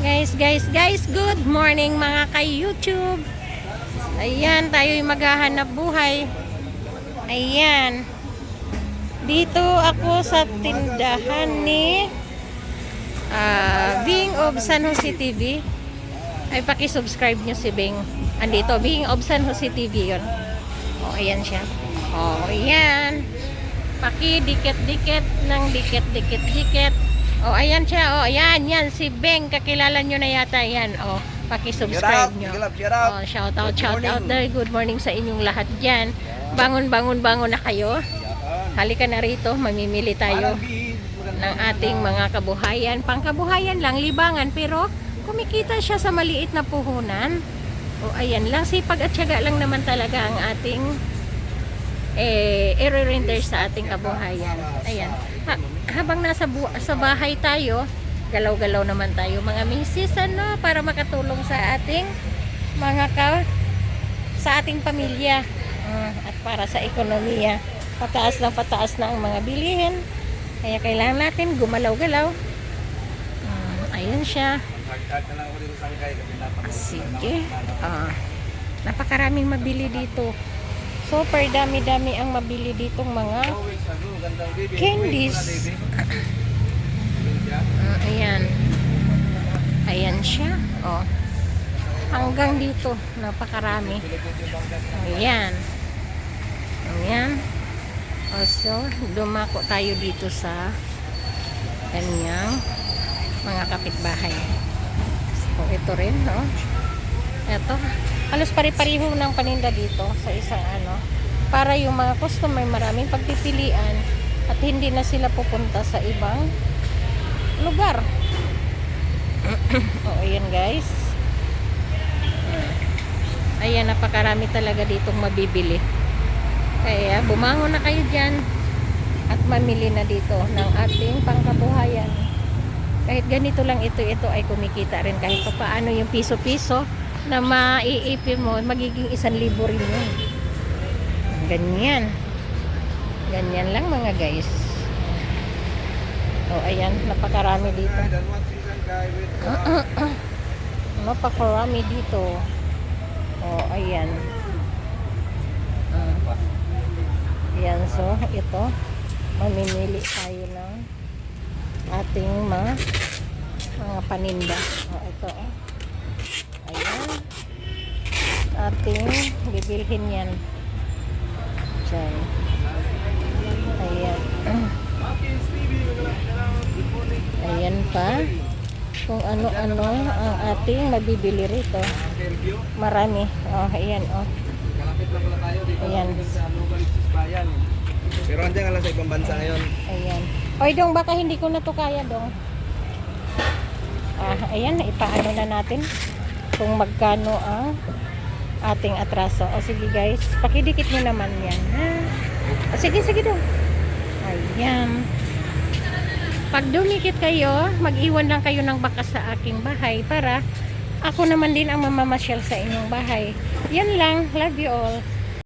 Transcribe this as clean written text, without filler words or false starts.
Guys, good morning mga ka-YouTube. Ayan, tayo'y maghahanap buhay. Ayan. Dito ako sa tindahan ni Being of San Jose TV. Ay, paki-subscribe nyo si Bing. Andito, Being of San Jose TV yun. O, ayan siya. O, ayan. Paki-dikit-dikit ng dikit-dikit-dikit. Oh, ayan siya. Oh, ayan, yan si Beng. Kakilala nyo na yata yan. Oh, paki-subscribe nyo. Oh, shout out there. Good morning sa inyong lahat diyan. Bangon na kayo. Halika na rito, mamimili tayo ng ating mga kabuhayan. Pangkabuhayan lang, libangan, pero kumikita siya sa maliit na puhunan. Oh, ayan lang, sipag at tiyaga lang naman talaga ang ating i-render sa ating kabuhayan. Ayan. Habang nasa sa bahay tayo, galaw-galaw naman tayo mga misis, ano, para makatulong sa ating sa ating pamilya at para sa ekonomiya. Pataas na ang mga bilihin. Kaya kailangan natin gumalaw-galaw. Ayun siya. Sige. Napakaraming mabili dito. Super dami-dami ang mabili ditong mga candies. Ayan. Ayan siya. Oh. Hanggang dito, napakarami. Ayan. Ayan. So, dumako tayo dito sa kanyang mga kapitbahay. So, ito rin, no? Ito. Halos pare-pareho ng paninda dito sa isang para yung mga customer maraming pagpipilian at hindi na sila pupunta sa ibang lugar. Ayan guys. Ayan, napakarami talaga ditong mabibili. Kaya bumangon na kayo dyan at mamili na dito ng ating pangkabuhayan. Kahit ganito lang ito ay kumikita rin kahit pa paano yung piso-piso na maiipin mo, magiging 1,000 rin yun. Ganyan lang mga guys. Oh, ayan, napakarami dito. Napakarami dito. Oh, ayan. Ayan, so ito, mamimili tayo ng ating mga paninda. Oh, ito, ayan, ating bibilhin yan dyan. Ayan. Ayan pa kung ano-ano ang ating mabibili rito. Marami. Oh, ayan, oh. Ayan. Pero andyan nga lang sa ibang bansa ngayon. Ayan. Oy, dong, baka hindi ko na to kaya, dong. Ayan, ipaano na natin kung magkano ang ating atraso. O sige guys, pakidikit nyo naman yan, ha? O sige dong. Ayan. Pag dumikit kayo, mag-iwan lang kayo ng bakas sa aking bahay para ako naman din ang mamamasyal sa inyong bahay. Yan lang. Love you all.